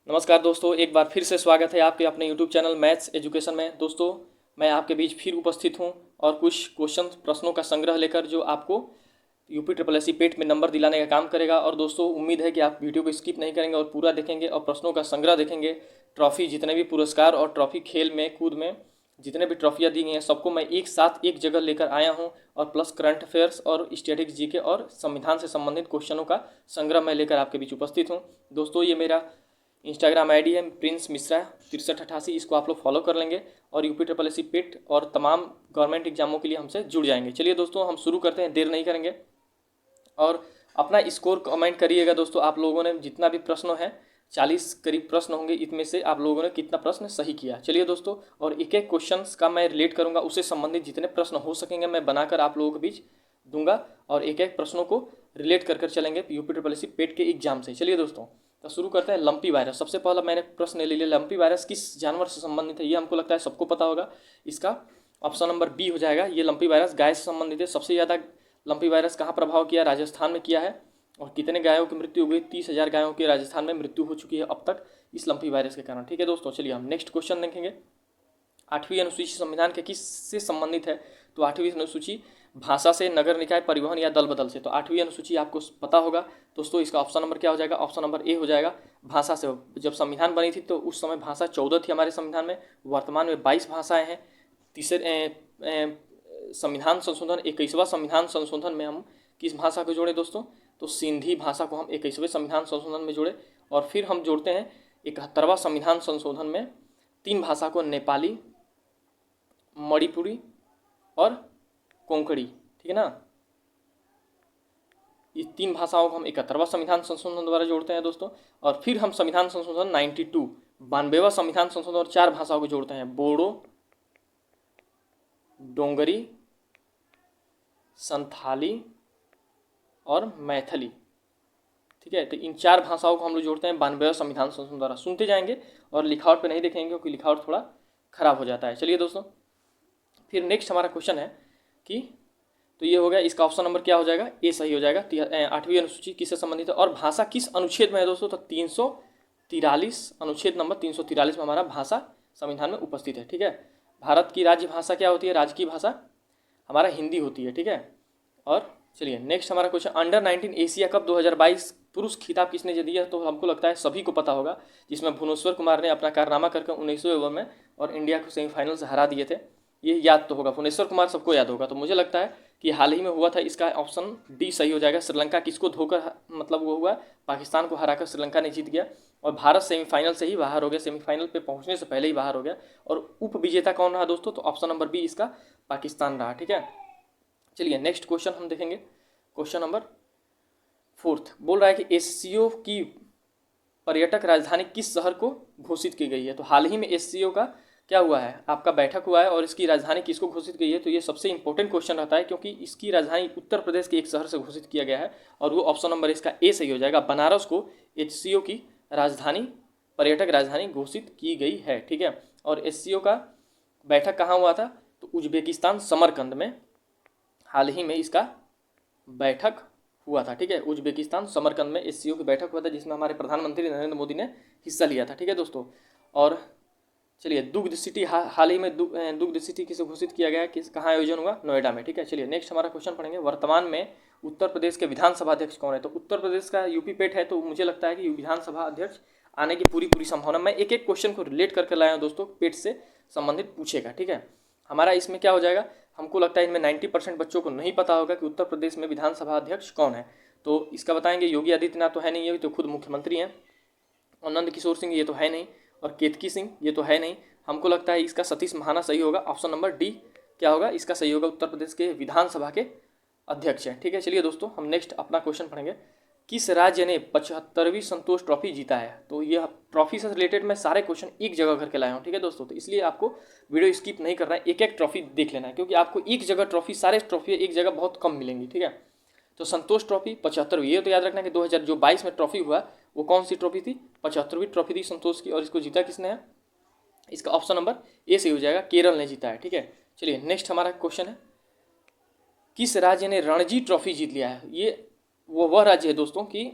नमस्कार दोस्तों, एक बार फिर से स्वागत है आपके अपने YouTube चैनल मैथ्स एजुकेशन में। दोस्तों, मैं आपके बीच फिर उपस्थित हूं और कुछ क्वेश्चन प्रश्नों का संग्रह लेकर जो आपको यूपी ट्रिपल एस सी पेट में नंबर दिलाने का काम करेगा। और दोस्तों, उम्मीद है कि आप वीडियो को स्किप नहीं करेंगे और पूरा देखेंगे और प्रश्नों का संग्रह देखेंगे। ट्रॉफी, जितने भी पुरस्कार और ट्रॉफी खेल में कूद में जितने भी ट्रॉफियाँ दी गई हैं सबको मैं एक साथ एक जगह लेकर आया हूं। और प्लस करंट अफेयर्स और स्टैटिक्स जीके और संविधान से संबंधित क्वेश्चनों का संग्रह मैं लेकर आपके बीच उपस्थित हूँ। दोस्तों, ये मेरा इंस्टाग्राम आईडी है प्रिंस मिश्रा 6388, इसको आप लोग फॉलो कर लेंगे और यूपी ट्रिपल एस सी पेट और तमाम गवर्नमेंट एग्जामों के लिए हमसे जुड़ जाएंगे। चलिए दोस्तों, हम शुरू करते हैं, देर नहीं करेंगे। और अपना स्कोर कमेंट करिएगा। दोस्तों, आप लोगों ने जितना भी प्रश्न है 40 करीब प्रश्न होंगे, इनमें से आप लोगों ने कितना प्रश्न सही किया। चलिए दोस्तों, और एक एक क्वेश्चन का मैं रिलेट करूंगा, उससे संबंधित जितने प्रश्न हो सकेंगे मैं बनाकर आप लोगों के बीच दूंगा और एक एक प्रश्नों को रिलेट कर चलेंगे यूपी ट्रिपल एस सी पेट के एग्जाम से। चलिए दोस्तों, तो शुरू करते हैं। लंपी वायरस, सबसे पहला मैंने प्रश्न ले लिया। लंपी वायरस किस जानवर से संबंधित है, ये हमको लगता है सबको पता होगा। इसका ऑप्शन नंबर बी हो जाएगा। ये लंपी वायरस गाय से संबंधित है। सबसे ज़्यादा लंपी वायरस कहाँ प्रभाव किया? राजस्थान में किया है। और कितने गायों की मृत्यु हो गई? 30,000 गायों की राजस्थान में मृत्यु हो चुकी है अब तक इस लंपी वायरस के कारण। ठीक है दोस्तों, चलिए हम नेक्स्ट क्वेश्चन देखेंगे। 8वीं अनुसूची संविधान के किस से संबंधित है? तो 8वीं अनुसूची भाषा से, नगर निकाय, परिवहन या दल बदल से। तो 8वीं अनुसूची आपको पता होगा दोस्तों। इसका ऑप्शन नंबर क्या हो जाएगा? ऑप्शन नंबर ए हो जाएगा, भाषा से। जब संविधान बनी थी तो उस समय भाषा 14 थी हमारे संविधान में। वर्तमान में 22 भाषाएं हैं। तीसरे संविधान संशोधन 21वां संविधान संशोधन में हम किस भाषा को जोड़े दोस्तों? तो सिंधी भाषा को हम 21वें संविधान संशोधन में जोड़े। और फिर हम जोड़ते हैं 71वां संविधान संशोधन में 3 भाषा को, नेपाली, मणिपुरी और कोंकणी। ठीक है ना? ये 3 भाषाओं को हम 71वां संविधान संशोधन द्वारा जोड़ते हैं दोस्तों। और फिर हम संविधान संशोधन 92वां संविधान संशोधन और 4 भाषाओं को जोड़ते हैं, बोडो, डोंगरी, संथाली और मैथिली। ठीक है, तो इन 4 भाषाओं को हम लोग जोड़ते हैं 92वां संविधान संशोधन द्वारा। सुनते जाएंगे और लिखावट पे नहीं देखेंगे क्योंकि लिखावट थोड़ा खराब हो जाता है। चलिए दोस्तों, फिर नेक्स्ट हमारा क्वेश्चन है कि, तो ये हो गया, इसका ऑप्शन नंबर क्या हो जाएगा? ए सही हो जाएगा। 8वीं अनुसूची किससे संबंधित है और भाषा किस अनुच्छेद में है दोस्तों? तो 343, अनुच्छेद नंबर 343 में हमारा भाषा संविधान में उपस्थित है। ठीक है, भारत की राज्य भाषा क्या होती है? राजकीय भाषा हमारा हिंदी होती है। ठीक है, और चलिए नेक्स्ट हमारा क्वेश्चन, अंडर 19 एशिया कप 2022 पुरुष खिताब किसने दिया? तो हमको लगता है सभी को पता होगा, जिसमें भुवनेश्वर कुमार ने अपना कारनामा करके 19वें ओवर में और इंडिया को सेमीफाइनल से हरा दिए थे। ये याद तो होगा, भुवनेश्वर कुमार सबको याद होगा। तो मुझे लगता है कि हाल ही में हुआ था, इसका ऑप्शन डी सही हो जाएगा। श्रीलंका किसको धोकर, मतलब वो हुआ, पाकिस्तान को हराकर श्रीलंका ने जीत गया और भारत सेमीफाइनल से ही बाहर हो गया, सेमीफाइनल पे पहुंचने से पहले ही बाहर हो गया। और उप विजेता कौन रहा दोस्तों? तो ऑप्शन नंबर बी इसका पाकिस्तान रहा। ठीक है, चलिए नेक्स्ट क्वेश्चन हम देखेंगे। क्वेश्चन नंबर 4 बोल रहा है कि एससीओ की पर्यटक राजधानी किस शहर को घोषित की गई है? तो हाल ही में एससीओ का क्या हुआ है, आपका बैठक हुआ है और इसकी राजधानी किसको घोषित की गई है? तो ये सबसे इंपॉर्टेंट क्वेश्चन रहता है क्योंकि इसकी राजधानी उत्तर प्रदेश के एक शहर से घोषित किया गया है और वो ऑप्शन नंबर इसका ए सही हो जाएगा। बनारस को एचसीओ की राजधानी, पर्यटक राजधानी घोषित की गई है। ठीक है, और एचसीओ का बैठक कहाँ हुआ था? तो उज्बेकिस्तान समरकंद में हाल ही में इसका बैठक हुआ था। ठीक है, उज्बेकिस्तान समरकंद में एससीओ की बैठक हुआ था जिसमें हमारे प्रधानमंत्री नरेंद्र मोदी ने हिस्सा लिया था। ठीक है दोस्तों, और चलिए दुग्ध सिटी, हाल ही में दुग्ध सिटी किसे घोषित किया गया, किस कहाँ आयोजन हुआ? नोएडा में। ठीक है, चलिए नेक्स्ट हमारा क्वेश्चन पढ़ेंगे। वर्तमान में उत्तर प्रदेश के विधानसभा अध्यक्ष कौन है? तो उत्तर प्रदेश का यूपी पेट है, तो मुझे लगता है कि विधानसभा अध्यक्ष आने की पूरी पूरी संभावना। मैं एक एक क्वेश्चन को रिलेट करके लाया हूँ दोस्तों, पेट से संबंधित पूछेगा। ठीक है, हमारा इसमें क्या हो जाएगा, हमको लगता है इनमें 90% बच्चों को नहीं पता होगा कि उत्तर प्रदेश में विधानसभा अध्यक्ष कौन है। तो इसका बताएंगे, योगी आदित्यनाथ तो है नहीं, ये तो खुद मुख्यमंत्री हैं। और नंद किशोर सिंह ये तो है नहीं, और केतकी सिंह ये तो है नहीं। हमको लगता है इसका सतीश महाना सही होगा। ऑप्शन नंबर डी क्या होगा, इसका सही होगा, उत्तर प्रदेश के विधानसभा के अध्यक्ष हैं। ठीक है, चलिए दोस्तों हम नेक्स्ट अपना क्वेश्चन पढ़ेंगे। किस राज्य ने 75वीं संतोष ट्रॉफी जीता है? तो ये ट्रॉफी से रिलेटेड मैं सारे क्वेश्चन एक जगह करके लाया हूँ। ठीक है दोस्तों, तो इसलिए आपको वीडियो स्किप नहीं करना है, एक एक ट्रॉफी देख लेना है क्योंकि आपको एक जगह ट्रॉफी, सारे ट्रॉफी एक जगह बहुत कम मिलेंगी। ठीक है, तो संतोष ट्रॉफी 75वीं, ये तो याद रखना कि 2022 में ट्रॉफी हुआ वो कौन सी ट्रॉफी थी? 75वीं ट्रॉफी थी संतोष की। और इसको जीता किसने है? इसका ऑप्शन नंबर ए सही हो जाएगा, केरल ने जीता है। ठीक है, चलिए नेक्स्ट हमारा क्वेश्चन है, किस राज्य ने रणजी ट्रॉफी जीत लिया है? ये वह राज्य है दोस्तों कि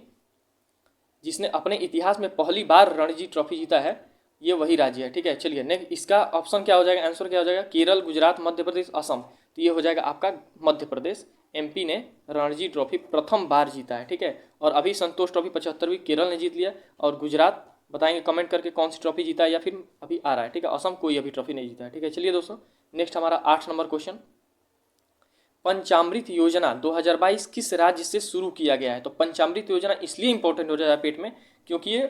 जिसने अपने इतिहास में पहली बार रणजी ट्रॉफी जीता है, ये वही राज्य है। ठीक है, चलिए नेक्स्ट इसका ऑप्शन क्या हो जाएगा, आंसर क्या हो जाएगा, केरल, गुजरात, मध्य प्रदेश, असम। तो ये हो जाएगा आपका मध्य प्रदेश। एमपी ने रणजी ट्रॉफी प्रथम बार जीता है। ठीक है, और अभी संतोष ट्रॉफी 75वीं केरल ने जीत लिया, और गुजरात बताएंगे कमेंट करके कौन सी ट्रॉफी जीता है या फिर अभी आ रहा है। ठीक है, असम कोई अभी ट्रॉफी नहीं जीता है। ठीक है, चलिए दोस्तों नेक्स्ट हमारा 8 नंबर क्वेश्चन, पंचामृत योजना 2022 किस राज्य से शुरू किया गया है। तो पंचामृत योजना इसलिए इंपॉर्टेंट हो जाता है पेट में, क्योंकि ये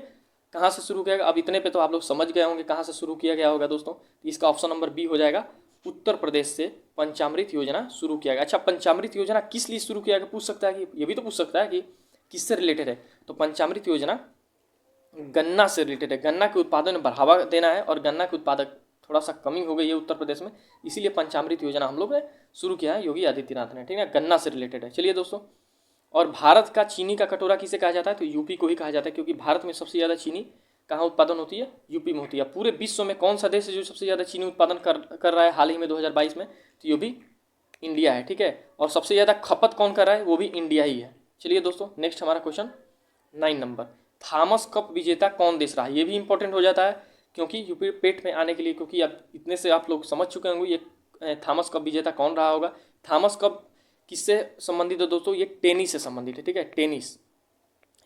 कहाँ से शुरू किया गया, अब इतने पे तो आप लोग समझ गए होंगे कहाँ से शुरू किया गया होगा दोस्तों। तो इसका ऑप्शन नंबर बी हो जाएगा, उत्तर प्रदेश से पंचामृत योजना शुरू किया गया। अच्छा, पंचामृत योजना किस लिए शुरू किया गया, पूछ सकता है कि ये भी तो पूछ सकता है कि किससे रिलेटेड है। तो पंचामृत योजना गन्ना से रिलेटेड है, गन्ना के उत्पादन में बढ़ावा देना है, और गन्ना के उत्पादक थोड़ा सा कमी हो गई है उत्तर प्रदेश में, इसीलिए पंचामृत योजना हम लोग ने शुरू किया है योगी आदित्यनाथ ने। ठीक है, गन्ना से रिलेटेड है। चलिए दोस्तों, और भारत का चीनी का कटोरा किसे कहा जाता है, तो यूपी को ही कहा जाता है, क्योंकि भारत में सबसे ज़्यादा चीनी कहाँ उत्पादन होती है, यूपी में होती है। पूरे विश्व में कौन सा देश है जो सबसे ज़्यादा चीनी उत्पादन कर रहा है हाल ही में 2022 में, तो ये भी इंडिया है। ठीक है, और सबसे ज़्यादा खपत कौन कर रहा है, वो भी इंडिया ही है। चलिए दोस्तों नेक्स्ट हमारा क्वेश्चन 9 नंबर, थॉमस कप विजेता कौन देश रहा है। ये भी इंपॉर्टेंट हो जाता है क्योंकि यूपी पेट में आने के लिए, क्योंकि अब इतने से आप लोग समझ चुके होंगे ये थॉमस कप विजेता कौन रहा होगा। थॉमस कप किससे संबंधित है दोस्तों, ये टेनिस से संबंधित है। ठीक है, टेनिस।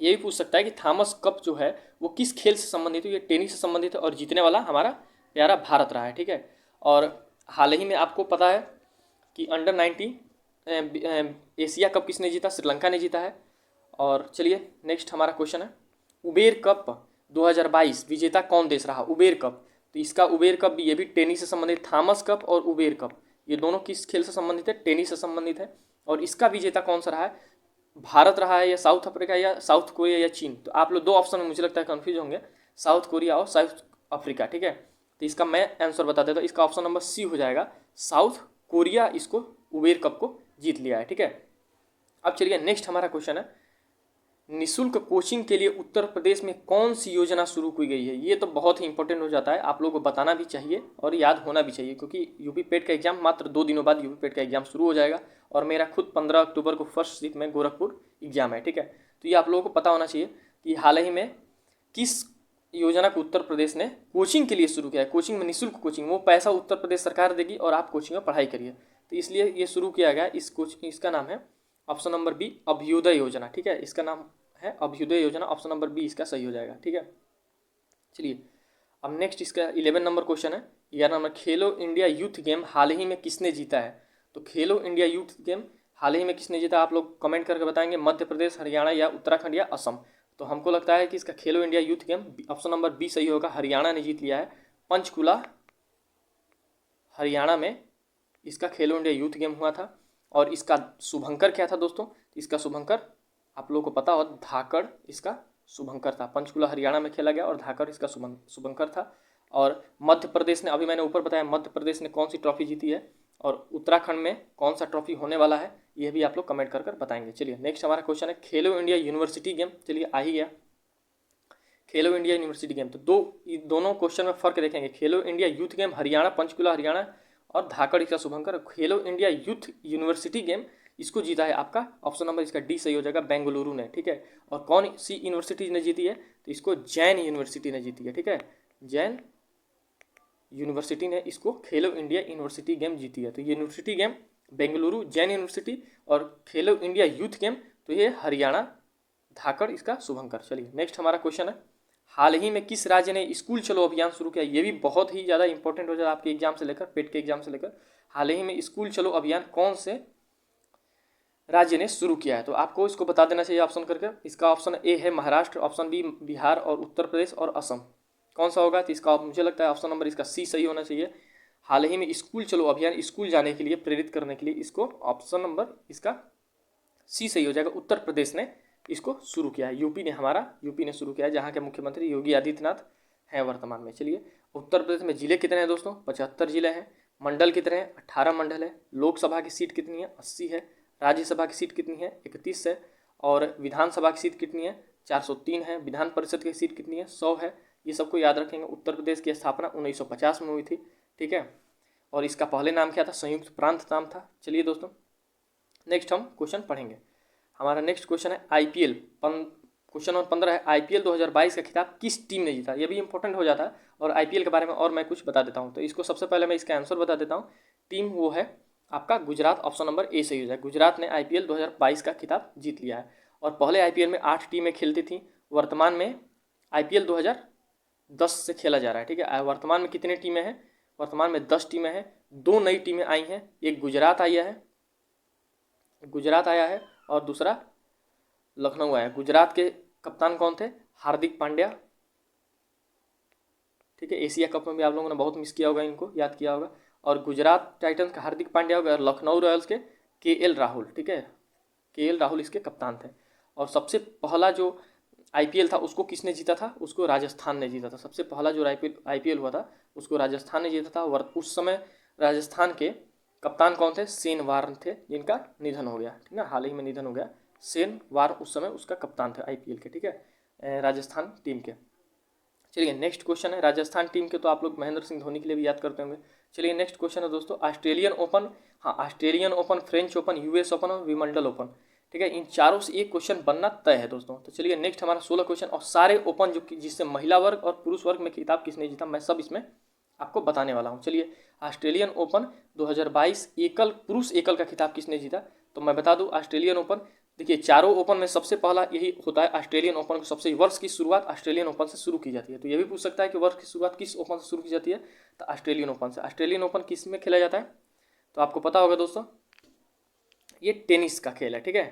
ये भी पूछ सकता है कि थॉमस कप जो है वो किस खेल से संबंधित है, ये टेनिस से संबंधित है, और जीतने वाला हमारा प्यारा भारत रहा है। ठीक है, और हाल ही में आपको पता है कि अंडर 19 एशिया कप किसने जीता, श्रीलंका ने जीता है। और चलिए नेक्स्ट हमारा क्वेश्चन है, उबेर कप 2022 विजेता कौन देश रहा, उबेर कप। तो इसका उबेर कप भी, ये भी टेनिस से संबंधित, थॉमस कप और उबेर कप ये दोनों किस खेल से संबंधित है, टेनिस से संबंधित है। और इसका विजेता कौन सा रहा है, भारत रहा है या साउथ अफ्रीका या साउथ कोरिया या चीन। तो आप लोग दो ऑप्शन में मुझे लगता है कन्फ्यूज होंगे, साउथ कोरिया और साउथ अफ्रीका। ठीक है, तो इसका मैं आंसर बता देता हूँ, इसका ऑप्शन नंबर सी हो जाएगा, साउथ कोरिया इसको उबेर कप को जीत लिया है। ठीक है, अब चलिए नेक्स्ट हमारा क्वेश्चन है, निःशुल्क कोचिंग के लिए उत्तर प्रदेश में कौन सी योजना शुरू की गई है। ये तो बहुत ही इंपॉर्टेंट हो जाता है, आप लोगों को बताना भी चाहिए और याद होना भी चाहिए, क्योंकि यूपी पेट का एग्जाम मात्र 2 दिनों बाद यूपी पेट का एग्जाम शुरू हो जाएगा, और मेरा खुद 15 अक्टूबर को फर्स्ट शिफ्ट में गोरखपुर एग्जाम है। ठीक है, तो ये आप लोगों को पता होना चाहिए कि हाल ही में किस योजना को उत्तर प्रदेश ने कोचिंग के लिए शुरू किया है। कोचिंग में निःशुल्क कोचिंग, वो पैसा उत्तर प्रदेश सरकार देगी और आप कोचिंग में पढ़ाई करिए, तो इसलिए ये शुरू किया गया। इसका नाम है ऑप्शन नंबर बी, अभ्युदय योजना। ठीक है, इसका नाम है अभ्युदय योजना, ऑप्शन नंबर बी इसका सही हो जाएगा। ठीक है, चलिए अब नेक्स्ट इसका 11 नंबर क्वेश्चन है, 11 नंबर, खेलो इंडिया यूथ गेम हाल ही में किसने जीता है। तो खेलो इंडिया यूथ गेम हाल ही में किसने जीता, आप लोग कमेंट करके बताएंगे, मध्य प्रदेश, हरियाणा या उत्तराखंड या असम। तो हमको लगता है कि इसका Khelo India youth game option number B सही होगा, हरियाणा ने जीत लिया है। पंचकुला हरियाणा में इसका खेलो इंडिया यूथ गेम हुआ था, और इसका शुभंकर क्या था दोस्तों, इसका शुभंकर आप लोगों को पता हो, धाकड़ इसका शुभंकर था। पंचकुला हरियाणा में खेला गया और धाकड़ इसका शुभंकर था। और मध्य प्रदेश ने, अभी मैंने ऊपर बताया मध्य प्रदेश ने कौन सी ट्रॉफी जीती है, और उत्तराखंड में कौन सा ट्रॉफी होने वाला है, ये भी आप लोग कमेंट कर बताएंगे। चलिए नेक्स्ट हमारा क्वेश्चन है, खेलो इंडिया यूनिवर्सिटी गेम। चलिए आ ही गया खेलो इंडिया यूनिवर्सिटी गेम। तो दोनों क्वेश्चन में फर्क देखेंगे, खेलो India youth game Haryana, Panchkula Haryana, और धाकड़ इसका शुभंकर। खेलो इंडिया यूथ यूनिवर्सिटी गेम इसको जीता है आपका ऑप्शन नंबर इसका डी सही हो जाएगा, बेंगलुरु ने। ठीक है, और कौन सी यूनिवर्सिटी ने जीती है, तो इसको जैन यूनिवर्सिटी ने जीती है। ठीक है, जैन यूनिवर्सिटी ने इसको खेलो इंडिया यूनिवर्सिटी गेम जीती है। तो university game Bengaluru Jain university, और खेलो इंडिया यूथ गेम तो ये हरियाणा, धाकड़ इसका शुभंकर। चलिए नेक्स्ट हमारा क्वेश्चन है, हाल ही में किस राज्य ने स्कूल चलो अभियान शुरू किया। ये भी बहुत ही ज़्यादा इंपॉर्टेंट हो जाता है आपके एग्जाम से लेकर, पेट के एग्जाम से लेकर। हाल ही में स्कूल चलो अभियान कौन से राज्य ने शुरू किया है, तो आपको इसको बता देना चाहिए ऑप्शन करके। इसका ऑप्शन ए है महाराष्ट्र, ऑप्शन बी बिहार, और उत्तर प्रदेश और असम। कौन सा होगा, तो इसका मुझे लगता है ऑप्शन नंबर इसका सी सही होना चाहिए। हाल ही में स्कूल चलो अभियान स्कूल जाने के लिए प्रेरित करने के लिए इसको ऑप्शन नंबर इसका सी सही हो जाएगा, उत्तर प्रदेश ने इसको शुरू किया है। यूपी ने शुरू किया है, जहाँ के मुख्यमंत्री योगी आदित्यनाथ हैं वर्तमान में। चलिए उत्तर प्रदेश में जिले कितने हैं दोस्तों, 75 जिले हैं। मंडल कितने हैं, 18 मंडल है। लोकसभा की सीट कितनी है, 80 है। राज्यसभा की सीट कितनी है, 31 है। और विधानसभा की सीट कितनी है, 403 है। विधान परिषद की सीट कितनी है, 100 है। ये सबको याद रखेंगे। उत्तर प्रदेश की स्थापना 1950 में हुई थी। ठीक है, और इसका पहले नाम क्या था, संयुक्त प्रांत नाम था। चलिए दोस्तों नेक्स्ट हम क्वेश्चन पढ़ेंगे। हमारा नेक्स्ट क्वेश्चन है, IPL क्वेश्चन नंबर 15 है IPL 2022 का खिताब किस टीम ने जीता। ये भी इंपॉर्टेंट हो जाता है और IPL के बारे में और मैं कुछ बता देता हूँ। तो इसको सबसे पहले मैं इसका आंसर बता देता हूँ। टीम वो है आपका गुजरात, ऑप्शन नंबर ए सही हो जाए। गुजरात ने IPL 2022 का खिताब जीत लिया है और पहले IPL में 8 टीमें खेलती थी। वर्तमान में IPL 2010 से खेला जा रहा है, ठीक है। वर्तमान में कितनी टीमें हैं? वर्तमान में 10 टीमें हैं। 2 नई टीमें आई हैं, एक गुजरात आया है और दूसरा लखनऊ आया है। गुजरात के कप्तान कौन थे? हार्दिक पांड्या, ठीक है। एशिया कप में भी आप लोगों ने बहुत मिस किया होगा, इनको याद किया होगा। और गुजरात टाइटंस का हार्दिक पांड्या हो गया और लखनऊ रॉयल्स के KL राहुल, ठीक है। KL राहुल इसके कप्तान थे। और सबसे पहला जो IPL था उसको किसने जीता था? उसको राजस्थान ने जीता था। सबसे पहला जो IPL हुआ था उसको राजस्थान ने जीता था। और उस समय राजस्थान के कप्तान कौन थे? शेन वार्न थे, जिनका निधन हो गया, ठीक है, हाल ही में निधन हो गया। शेन वार्न उस समय उसका कप्तान थे IPL के, ठीक है, राजस्थान टीम के। चलिए नेक्स्ट क्वेश्चन है राजस्थान टीम के, तो आप लोग महेंद्र सिंह धोनी के लिए भी याद करते होंगे। चलिए नेक्स्ट क्वेश्चन है दोस्तों, ऑस्ट्रेलियन ओपन, हाँ Australian open, French open, US open और विमंडल ओपन, ठीक है। इन चारों से एक क्वेश्चन बनना तय है दोस्तों। तो चलिए नेक्स्ट हमारा 16 क्वेश्चन, और सारे ओपन जो जिससे महिला वर्ग और पुरुष वर्ग में खिताब किसने जीता, मैं सब इसमें आपको बताने वाला हूँ। चलिए ऑस्ट्रेलियन ओपन 2022 एकल, पुरुष एकल का खिताब किसने जीता? तो मैं बता दूं ऑस्ट्रेलियन ओपन, देखिए चारों ओपन में सबसे पहला यही होता है ऑस्ट्रेलियन ओपन को, सबसे वर्ष की शुरुआत ऑस्ट्रेलियन ओपन से शुरू की जाती है। तो ये भी पूछ सकता है कि वर्ष की शुरुआत किस ओपन से शुरू की जाती है, तो ऑस्ट्रेलियन ओपन से। ऑस्ट्रेलियन ओपन किस में खेला जाता है? तो आपको पता होगा दोस्तों, ये टेनिस का खेल है, ठीक है।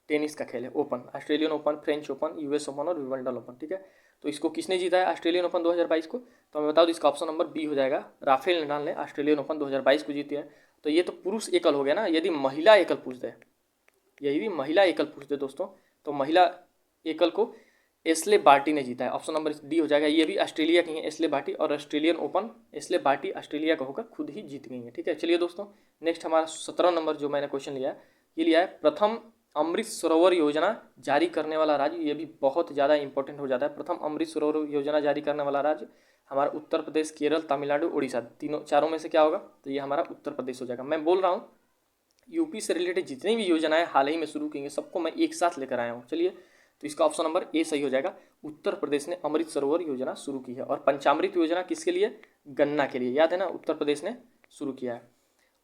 टेनिस का खेल है open, Australian open, French open, US open और विंबलडन ओपन, ठीक है। तो इसको किसने जीता है ऑस्ट्रेलियन ओपन 2022 को? तो मैं बता दूं इसका ऑप्शन नंबर बी हो जाएगा, राफेल नडाल ने ऑस्ट्रेलियन ओपन 2022 को जीती है। तो ये तो पुरुष एकल हो गया ना। यदि महिला एकल पूछ दे, यही भी महिला एकल पूछ दे दोस्तों, तो महिला एकल को एस्ले बार्टी ने जीता है, ऑप्शन नंबर डी हो जाएगा। ये भी ऑस्ट्रेलिया की है एस्ले बार्टी, और Australian Open Ashleigh Barty Australia का होकर खुद ही जीत गई है, ठीक है। चलिए दोस्तों नेक्स्ट हमारा 17 नंबर जो मैंने क्वेश्चन लिया है, ये लिया है प्रथम अमृत सरोवर योजना जारी करने वाला राज्य। ये भी बहुत ज़्यादा इंपॉर्टेंट हो जाता है। प्रथम अमृत सरोवर योजना जारी करने वाला राज्य हमारा उत्तर प्रदेश, केरल, तमिलनाडु, उड़ीसा, तीनों चारों में से क्या होगा? तो ये हमारा उत्तर प्रदेश हो जाएगा। मैं बोल रहा हूँ यूपी से रिलेटेड जितनी भी योजनाएं हाल ही में शुरू की गई सबको मैं एक साथ लेकर आया हूँ। चलिए तो इसका ऑप्शन नंबर ए सही हो जाएगा। उत्तर प्रदेश ने अमृत सरोवर योजना शुरू की है। और पंचामृत योजना किसके लिए? गन्ना के लिए, याद है ना, उत्तर प्रदेश ने शुरू किया है।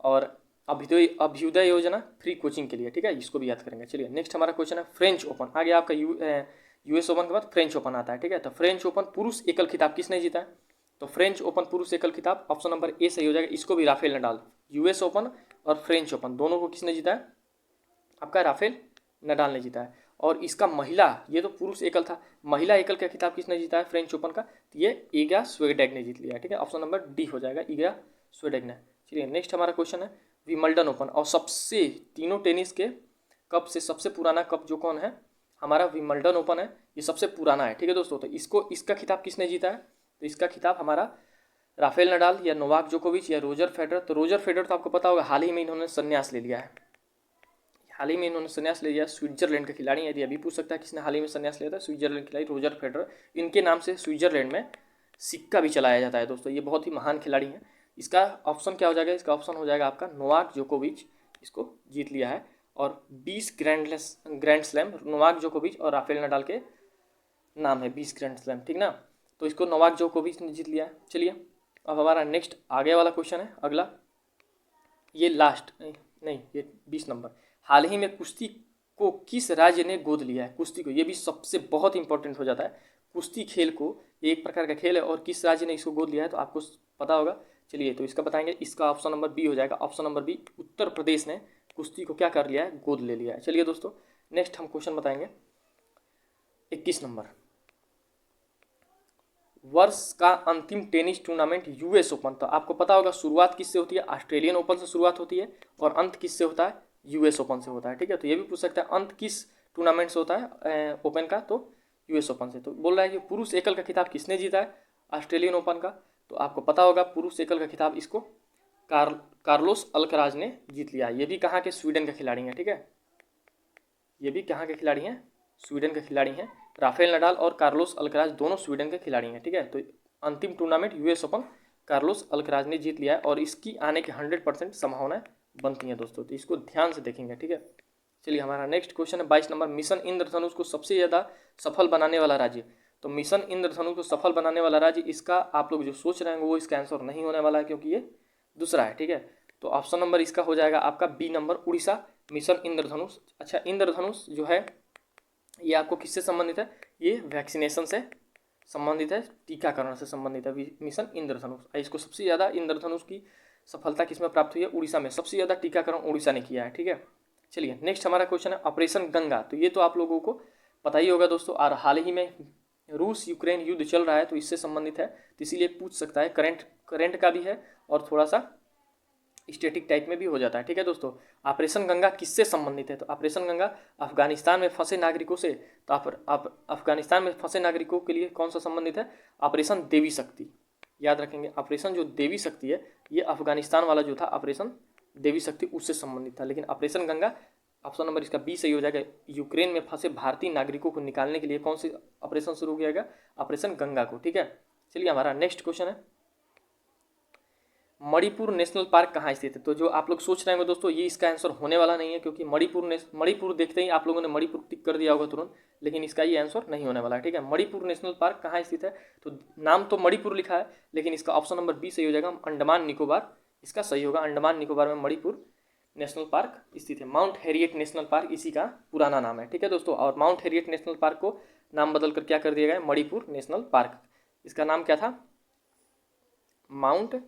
और अभ्युदय योजना फ्री कोचिंग के लिए, ठीक है, इसको भी याद करेंगे। चलिए नेक्स्ट हमारा क्वेश्चन है फ्रेंच ओपन। आगे आपका US ओपन के बाद फ्रेंच ओपन आता है, ठीक है। तो फ्रेंच ओपन पुरुष एकल खिताब किसने जीता है? तो फ्रेंच ओपन पुरुष एकल खिताब ऑप्शन नंबर ए सही हो जाएगा। इसको भी राफेल नडाल, US ओपन और फ्रेंच ओपन दोनों को किसने जीता है? आपका राफेल नडाल ने जीता है। और इसका महिला, ये तो पुरुष एकल था, महिला एकल का खिताब किसने जीता है फ्रेंच ओपन का? तो ये ईगा स्वीडेक ने जीत लिया है, ठीक है। ऑप्शन नंबर डी हो जाएगा, ईगा स्वीडेक ने। चलिए नेक्स्ट हमारा क्वेश्चन है विमल्डन ओपन। और सबसे तीनों टेनिस के कप से सबसे पुराना कप जो कौन है? हमारा विमल्डन ओपन है, ये सबसे पुराना है, ठीक है दोस्तों। तो इसका खिताब किसने जीता है? तो इसका खिताब हमारा राफेल नडाल या नोवाक जोकोविच या रोजर फेडरर। तो रोजर फेडरर तो आपको पता होगा हाल ही में इन्होंने संन्यास ले लिया है, हाल ही में इन्होंने संन्यास ले लिया। स्विट्जरलैंड के खिलाड़ी, यदि अभी पूछ सकता है किसने हाल ही में संन्यास लिया था, स्विट्जरलैंड खिलाड़ी रोजर फेडरर। इनके नाम से स्विट्जरलैंड में सिक्का भी चलाया जाता है दोस्तों। ये बहुत ही महान खिलाड़ी हैं। इसका ऑप्शन क्या हो जाएगा? इसका ऑप्शन हो जाएगा आपका नोवाक जोकोविच, इसको जीत लिया है। और 20 ग्रैंड स्लैम नोवाक जोकोविच और राफेल नडाल के नाम है, 20 ग्रैंड स्लैम, ठीक ना। तो इसको नोवाक जोकोविच ने जीत लिया है। चलिए अब हमारा नेक्स्ट आगे वाला क्वेश्चन है अगला, ये लास्ट नहीं ये 20 नंबर। हाल ही में कुश्ती को किस राज्य ने गोद लिया है? कुश्ती को, ये भी सबसे बहुत इंपॉर्टेंट हो जाता है। कुश्ती खेल को, एक प्रकार का खेल है, और किस राज्य ने इसको गोद लिया है तो आपको पता होगा। चलिए तो इसका बताएंगे, इसका ऑप्शन नंबर बी हो जाएगा। Option number B, Uttar Pradesh ने कुश्ती को क्या कर लिया है? गोद ले लिया है। चलिए दोस्तों नेक्स्ट हम क्वेश्चन बताएंगे 21 नंबर। वर्ष का अंतिम टेनिस टूर्नामेंट US ओपन। तो आपको पता होगा शुरुआत किससे होती है? ऑस्ट्रेलियन ओपन से शुरुआत होती है और अंत किससे होता है? US ओपन से होता है, ठीक है। तो ये भी पूछ सकता है अंत किस टूर्नामेंट से होता है ओपन का? तो US ओपन से। तो बोल रहा है कि पुरुष एकल का खिताब किसने जीता है ऑस्ट्रेलियन ओपन का? तो आपको पता होगा पुरुष एकल का खिताब इसको कार्लोस अल्कराज ने जीत लिया। ये भी कहाँ के? स्वीडन के खिलाड़ी हैं, ठीक है। ये भी कहाँ के खिलाड़ी हैं? स्वीडन के खिलाड़ी हैं। राफेल नडाल और कार्लोस अल्कराज दोनों स्वीडन के खिलाड़ी हैं, ठीक है। तो अंतिम tournament US open Carlos Alcaraz ने जीत लिया है और इसकी आने की 100% संभावनाएं बनती हैं दोस्तों। तो इसको ध्यान से देखेंगे, ठीक है। चलिए हमारा नेक्स्ट क्वेश्चन है 22 नंबर, मिशन इंद्रधनुष को सबसे ज़्यादा सफल बनाने वाला राज्य। तो मिशन इंद्रधनुष को सफल बनाने वाला राज्य, इसका आप लोग जो सोच रहे हैं वो इसका आंसर नहीं होने वाला है, क्योंकि ये दूसरा है। ठीक है, तो ऑप्शन नंबर इसका हो जाएगा आपका बी नंबर, उड़ीसा, मिशन इंद्रधनुष। अच्छा, इंद्रधनुष जो है ये आपको किससे संबंधित है? ये वैक्सीनेशन से संबंधित है, टीकाकरण से संबंधित है मिशन इंद्रधनुष। इसको सबसे ज़्यादा इंद्रधनुष की सफलता किसमें प्राप्त हुई है? उड़ीसा में। सबसे ज़्यादा टीकाकरण उड़ीसा ने किया है। ठीक है, चलिए नेक्स्ट हमारा क्वेश्चन है ऑपरेशन गंगा। तो ये तो आप लोगों को पता ही होगा दोस्तों, और हाल ही में रूस यूक्रेन युद्ध चल रहा है तो इससे संबंधित है, तो इसीलिए पूछ सकता है। करंट का भी है और थोड़ा सा स्टैटिक टाइप में भी हो जाता है। ठीक है दोस्तों, ऑपरेशन गंगा किससे संबंधित है? तो ऑपरेशन गंगा अफगानिस्तान में फंसे नागरिकों से। तो आप अफगानिस्तान में फंसे नागरिकों के लिए कौन सा संबंधित है? ऑपरेशन देवी शक्ति। याद रखेंगे, ऑपरेशन जो देवी शक्ति है ये अफगानिस्तान वाला जो था ऑपरेशन देवी शक्ति उससे संबंधित था। लेकिन ऑपरेशन गंगा ऑप्शन नंबर इसका बी सही हो जाएगा। यूक्रेन में फंसे भारतीय नागरिकों को निकालने के लिए कौन सी ऑपरेशन शुरू किया गया? ऑपरेशन गंगा को। ठीक है, चलिए हमारा नेक्स्ट क्वेश्चन है मणिपुर नेशनल पार्क कहाँ स्थित है? तो जो आप लोग सोच रहे होंगे दोस्तों, ये इसका आंसर होने वाला नहीं है, क्योंकि मणिपुर देखते ही आप लोगों ने मणिपुर टिक कर दिया होगा तुरंत, लेकिन इसका ये आंसर नहीं होने वाला है। ठीक है, मणिपुर नेशनल पार्क कहाँ स्थित है? तो नाम तो मणिपुर लिखा है, लेकिन इसका ऑप्शन नंबर बी सही हो जाएगा, अंडमान निकोबार इसका सही होगा। अंडमान निकोबार में मणिपुर नेशनल पार्क स्थित है। माउंट हैरियट नेशनल पार्क इसी का पुराना नाम है। ठीक है दोस्तों, और माउंट हैरियट नेशनल पार्क को नाम बदल कर क्या कर दिया गया? Manipur National Park. इसका नाम क्या था? Mount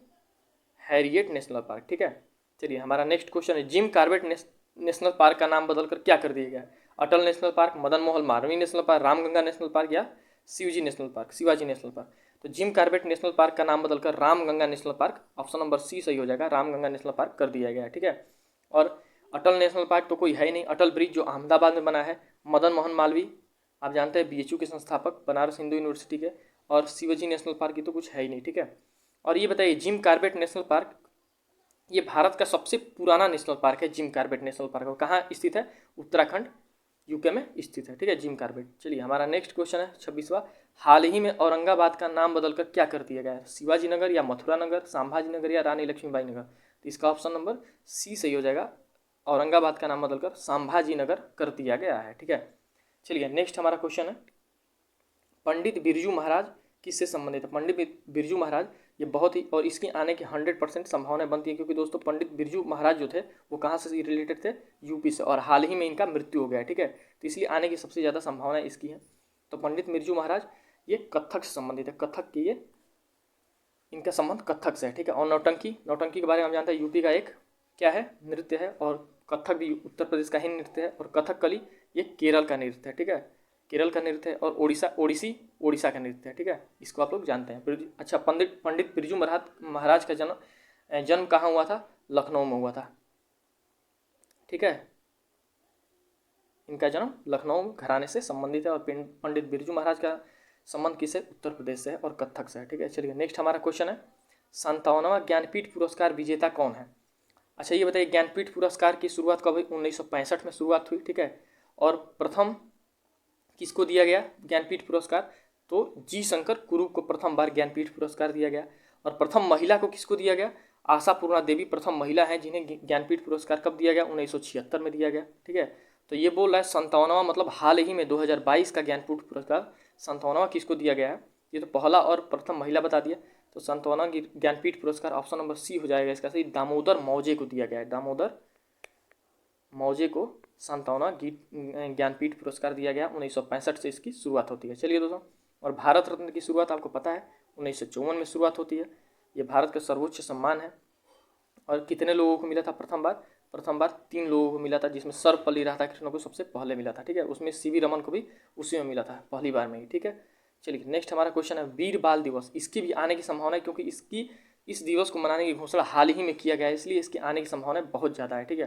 Harriet National Park. ठीक है, चलिए हमारा नेक्स्ट क्वेश्चन है जिम कॉर्बेट नेशनल पार्क का नाम बदलकर क्या कर दिया गया? Atal National Park, Madan Mohan Malviya National Park, Ramganga National Park या शिवाजी नेशनल पार्क। तो जिम कॉर्बेट नेशनल पार्क का नाम बदलकर Ramganga National Park, option number C सही हो जाएगा, रामगंगा नेशनल पार्क कर दिया गया है। ठीक है, और अटल नेशनल पार्क तो कोई है ही नहीं। अटल ब्रिज जो अहमदाबाद में बना है, मदन मोहन मालवीय आप जानते हैं बीएचयू के संस्थापक, बनारस हिंदू यूनिवर्सिटी के, और शिवाजी नेशनल पार्क की तो कुछ है ही नहीं। ठीक है, और ये बताइए जिम कॉर्बेट नेशनल पार्क ये भारत का सबसे पुराना नेशनल पार्क है। जिम कॉर्बेट नेशनल पार्क और कहाँ स्थित है? उत्तराखंड यूके में स्थित है। ठीक है, जिम कॉर्बेट। चलिए हमारा नेक्स्ट क्वेश्चन है 26वां, हाल ही में औरंगाबाद का नाम बदलकर क्या कर दिया गया है? शिवाजी नगर या मथुरा नगर, संभाजी नगर या रानी लक्ष्मीबाई नगर। तो इसका ऑप्शन नंबर सी सही हो जाएगा, औरंगाबाद का नाम बदलकर संभाजी नगर कर दिया गया है। ठीक है, चलिए नेक्स्ट हमारा क्वेश्चन है पंडित बिरजू महाराज किससे संबंधित है? पंडित बिरजू महाराज ये बहुत ही, और इसकी आने की 100% संभावना बनती है, क्योंकि दोस्तों पंडित बिरजू महाराज जो थे वो कहाँ से रिलेटेड थे? यूपी से, और हाल ही में इनका मृत्यु हो गया है। ठीक है, तो इसलिए आने की सबसे ज़्यादा संभावना इसकी है। तो पंडित बिरजू महाराज ये कथक से संबंधित है, कथक की ये इनका संबंध कथक से है। ठीक है, और नौटंकी के बारे में हम जानते हैं यूपी का एक क्या है? नृत्य है, और कथक भी उत्तर प्रदेश का ही नृत्य है, और कथकली ये केरल का नृत्य है। ठीक है, केरल का नृत्य है, और ओडिशा का नृत्य है। ठीक है, इसको आप लोग जानते हैं। अच्छा, पंडित बिरजू महाराज का जन्म कहाँ हुआ था? लखनऊ में हुआ था। ठीक है, इनका जन्म लखनऊ घराने से संबंधित है, और पंडित बिरजू महाराज का संबंध किससे? उत्तर प्रदेश से है और कथक से है। ठीक है, चलिए नेक्स्ट हमारा क्वेश्चन है 57वां ज्ञानपीठ पुरस्कार विजेता कौन है? अच्छा, ये बताइए ज्ञानपीठ पुरस्कार की शुरुआत कब हुई? 1965 में शुरुआत हुई। ठीक है, और प्रथम किसको दिया गया ज्ञानपीठ पुरस्कार? तो जी शंकर कुरूप को प्रथम बार ज्ञानपीठ पुरस्कार दिया गया। और प्रथम महिला को किसको दिया गया? आशापूर्णा देवी प्रथम महिला हैं जिन्हें ज्ञानपीठ पुरस्कार कब दिया गया? 1976 में दिया गया। ठीक है, तो ये बोल रहा है 57वां, मतलब हाल ही में 2022 का ज्ञानपीठ पुरस्कार 57वां किसको दिया गया है? ये तो पहला और प्रथम महिला बता दिया, तो 57वां ज्ञानपीठ पुरस्कार ऑप्शन नंबर सी हो जाएगा इसका सही, दामोदर मौजे को दिया गया है। दामोदर मौजे को 57वां ज्ञानपीठ पुरस्कार दिया गया। 1965 से इसकी शुरुआत होती है। चलिए दोस्तों, और भारत रत्न की शुरुआत आपको पता है 1954 में शुरुआत होती है। ये भारत का सर्वोच्च सम्मान है, और कितने लोगों को मिला था प्रथम बार? 3 लोगों को मिला था, जिसमें सर्वपल्ली राधाकृष्णन को सबसे पहले मिला था। ठीक है, उसमें सीवी रमन को भी उसी में मिला था पहली बार में ही। ठीक है, चलिए नेक्स्ट हमारा क्वेश्चन है वीर बाल दिवस, इसकी भी आने की संभावना है, क्योंकि इस दिवस को मनाने की घोषणा हाल ही में किया गया है, इसलिए इसकी आने की संभावना बहुत ज़्यादा है। ठीक है,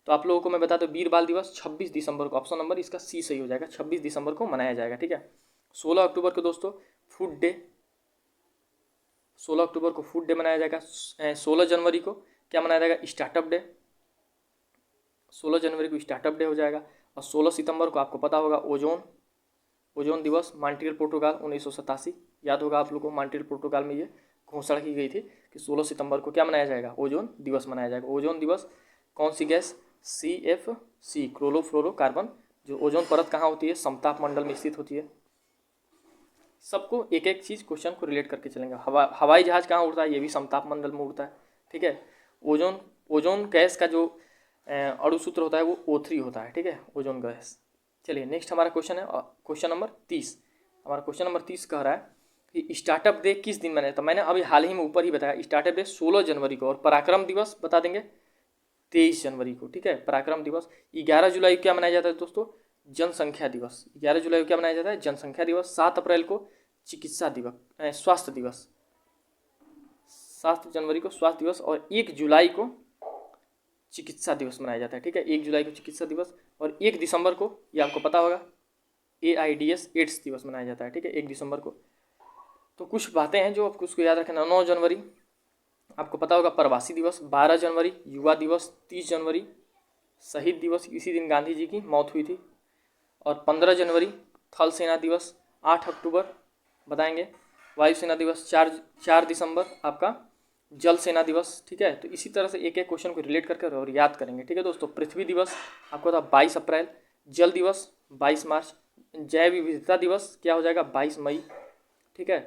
तो आप लोगों को मैं बता दूं वीर बाल दिवस 26 दिसंबर को, ऑप्शन नंबर इसका सी सही हो जाएगा, 26 दिसंबर को मनाया जाएगा। ठीक है, 16 अक्टूबर को दोस्तों फूड डे, 16 अक्टूबर को फूड डे मनाया जाएगा। 16 जनवरी को क्या मनाया जाएगा? स्टार्टअप डे, 16 जनवरी को स्टार्टअप डे हो जाएगा। और 16 सितंबर को आपको पता होगा ओजोन दिवस, मॉन्ट्रियल प्रोटोकॉल 1987, याद होगा आप लोगों को, मॉन्ट्रियल प्रोटोकॉल में ये घोषणा की गई थी कि 16 सितंबर को क्या मनाया जाएगा? ओजोन दिवस मनाया जाएगा। ओजोन दिवस कौन सी गैस CFC क्लोरोफ्लोरोकार्बन। जो ओजोन परत कहाँ होती है, समताप मंडल में स्थित होती है। सबको एक एक चीज़ क्वेश्चन को रिलेट करके चलेंगे। हवाई जहाज कहाँ उड़ता है, ये भी समताप मंडल में उड़ता है, ठीक है। ओजोन गैस का जो अणु सूत्र होता है वो O3 होता है, ठीक है, ओजोन गैस। चलिए नेक्स्ट हमारा क्वेश्चन है क्वेश्चन नंबर 30। हमारा क्वेश्चन नंबर 30 कह रहा है कि स्टार्टअप डे किस दिन मनाया। तो मैंने अभी हाल ही में ऊपर ही बताया, स्टार्टअप डे 16 जनवरी को, और पराक्रम दिवस बता देंगे 23 जनवरी को, ठीक है। पराक्रम दिवस 11 जुलाई को क्या मनाया जाता है दोस्तों, जनसंख्या दिवस। 11 जुलाई को क्या मनाया जाता है, जनसंख्या दिवस। 7 अप्रैल को चिकित्सा दिवस, स्वास्थ्य दिवस। 7 जनवरी को स्वास्थ्य दिवस, और 1 जुलाई को चिकित्सा दिवस मनाया जाता है, ठीक है। 1 जुलाई को चिकित्सा दिवस, और 1 दिसंबर को, ये आपको पता होगा, AIDS एड्स दिवस मनाया जाता है, ठीक है, 1 दिसंबर को। तो कुछ बातें हैं जो आपको उसको याद रखना। 9 जनवरी आपको पता होगा प्रवासी दिवस। 12 जनवरी युवा दिवस। 30 जनवरी शहीद दिवस, इसी दिन गांधी जी की मौत हुई थी। और 15 जनवरी थल सेना दिवस। 8 अक्टूबर बताएंगे वायुसेना दिवस। 4 दिसंबर आपका जल सेना दिवस, ठीक है। तो इसी तरह से एक एक क्वेश्चन को रिलेट करके और याद करेंगे, ठीक है दोस्तों। पृथ्वी दिवस आपको था 22 अप्रैल। जल दिवस 22 मार्च। जैव विविधता दिवस क्या हो जाएगा, 22 मई, ठीक है।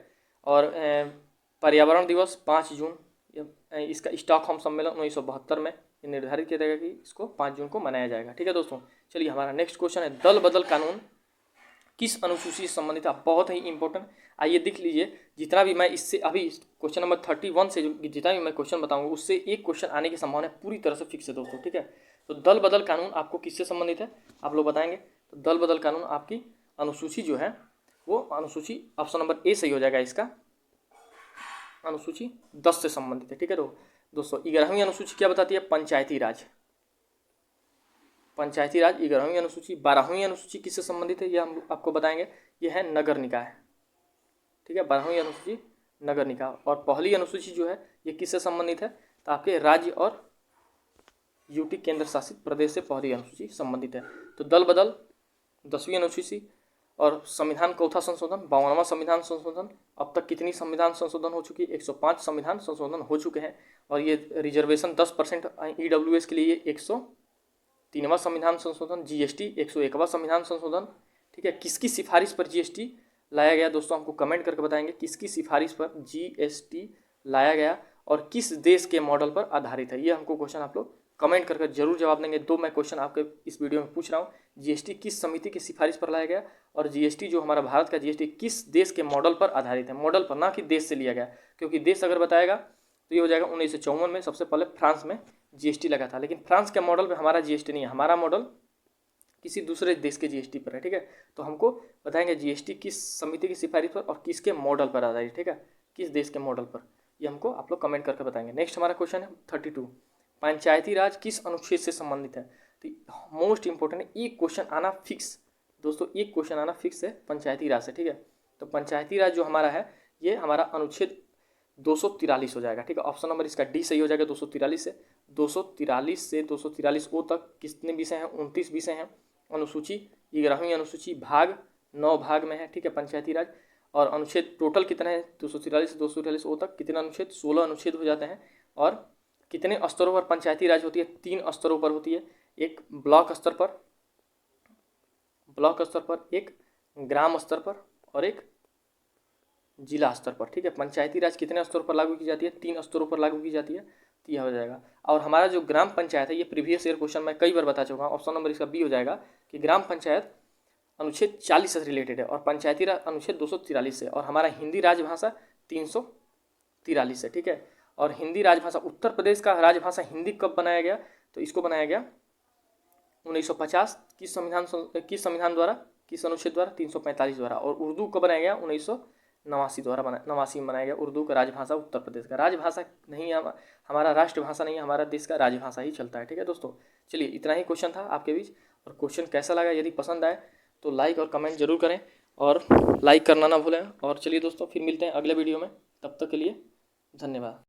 और पर्यावरण दिवस 5 जून। इसका स्टॉकहोम सम्मेलन 1972 में ये निर्धारित किया जाएगा कि इसको 5 जून को मनाया जाएगा, ठीक है दोस्तों। चलिए हमारा नेक्स्ट क्वेश्चन है, दल बदल कानून किस अनुसूची से संबंधित है। बहुत ही इंपॉर्टेंट, आइए देख लीजिए। जितना भी मैं इससे अभी क्वेश्चन नंबर 31 से जितना भी मैं क्वेश्चन बताऊंगा उससे एक क्वेश्चन आने की संभावना पूरी तरह से फिक्स है दोस्तों, ठीक है। तो दल बदल कानून आपको किससे संबंधित है, आप लोग बताएंगे। तो दल बदल कानून आपकी अनुसूची जो है वो अनुसूची ऑप्शन नंबर ए सही हो जाएगा इसका, अनुसूची 10 से संबंधित है, ठीक है। तो दोस्तों 11वीं अनुसूची क्या बताती है, पंचायती राज। पंचायती राज 11वीं अनुसूची। 12वीं अनुसूची किससे संबंधित है, ये हम आपको बताएंगे, ये है नगर निकाय, ठीक है। 12वीं अनुसूची नगर निकाय। और पहली अनुसूची जो है ये किससे संबंधित है, तो आपके राज्य और यूटी केंद्र शासित प्रदेश से पहली अनुसूची संबंधित है। तो दल बदल 10वीं अनुसूची। और संविधान चौथा संशोधन, 52वां संविधान संशोधन। अब तक कितनी संविधान संशोधन हो चुकी है, 105 संविधान संशोधन हो चुके हैं। और ये रिजर्वेशन 10% EWS के लिए 103वां संविधान संशोधन। GST 101वां संविधान संशोधन, ठीक है। किसकी सिफारिश पर GST लाया गया दोस्तों, हमको कमेंट करके बताएंगे किसकी सिफारिश पर GST लाया गया और किस देश के मॉडल पर आधारित है। ये हमको क्वेश्चन आप लोग कमेंट करके जरूर जवाब देंगे। दो मैं क्वेश्चन आपके इस वीडियो में पूछ रहा हूँ, GST किस समिति की सिफारिश पर लाया गया, और GST जो हमारा भारत का GST किस देश के मॉडल पर आधारित है। मॉडल पर, ना कि देश से लिया गया, क्योंकि देश अगर बताएगा तो ये हो जाएगा 1954 में सबसे पहले फ्रांस में GST लगा था, लेकिन फ्रांस के मॉडल पर हमारा GST नहीं है, हमारा मॉडल किसी दूसरे देश के GST पर है, ठीक है। तो हमको बताएंगे GST किस समिति की सिफारिश पर और किसके मॉडल पर आधारित, ठीक है, किस देश के मॉडल पर, ये हमको आप लोग कमेंट करके बताएंगे। नेक्स्ट हमारा क्वेश्चन है 32, पंचायती राज किस अनुच्छेद से संबंधित है। तो मोस्ट इंपॉर्टेंट है, एक क्वेश्चन आना फिक्स दोस्तों, एक क्वेश्चन आना फिक्स है पंचायती राज से, ठीक है। तो पंचायती राज जो हमारा है ये हमारा अनुच्छेद 243 हो जाएगा, ठीक है। ऑप्शन नंबर इसका डी सही हो जाएगा। 243 से 243 ओ तक कितने विषय हैं, 29 विषय हैं। अनुसूची 11वीं अनुसूची भाग 9 भाग में है, ठीक है, पंचायती राज। और अनुच्छेद टोटल कितने हैं, 243 से 243 ओ तक कितने अनुच्छेद, 16 अनुच्छेद हो जाते हैं। और कितने स्तरों पर पंचायती राज होती है, 3 स्तरों पर होती है। एक ब्लॉक स्तर पर, एक ग्राम स्तर पर और एक जिला स्तर पर, ठीक है। पंचायती राज कितने स्तरों पर लागू की जाती है, 3 स्तरों पर लागू की जाती है, तो यह हो जाएगा। और हमारा जो ग्राम पंचायत है, ये प्रीवियस ईयर क्वेश्चन मैं कई बार बता चुका हूँ, ऑप्शन नंबर इसका बी हो जाएगा कि ग्राम पंचायत अनुच्छेद 40 से रिलेटेड है और पंचायती राज अनुच्छेद 243 से। और हमारा हिंदी राजभाषा 343 है, ठीक है। और हिंदी राजभाषा, उत्तर प्रदेश का राजभाषा हिंदी कब बनाया गया, तो इसको बनाया गया 1950 किस संविधान द्वारा, किस अनुच्छेद द्वारा, 345 द्वारा। और उर्दू कब बनाया गया, 1989 द्वारा 89 में बनाया गया। उर्दू का राजभाषा उत्तर प्रदेश का राजभाषा नहीं है, हमारा राष्ट्रभाषा नहीं है, हमारा देश का राजभाषा ही चलता है, ठीक है दोस्तों। चलिए इतना ही क्वेश्चन था आपके बीच। और क्वेश्चन कैसा लगा, यदि पसंद आए तो लाइक और कमेंट जरूर करें और लाइक करना ना भूलें। और चलिए दोस्तों फिर मिलते हैं अगले वीडियो में, तब तक के लिए धन्यवाद।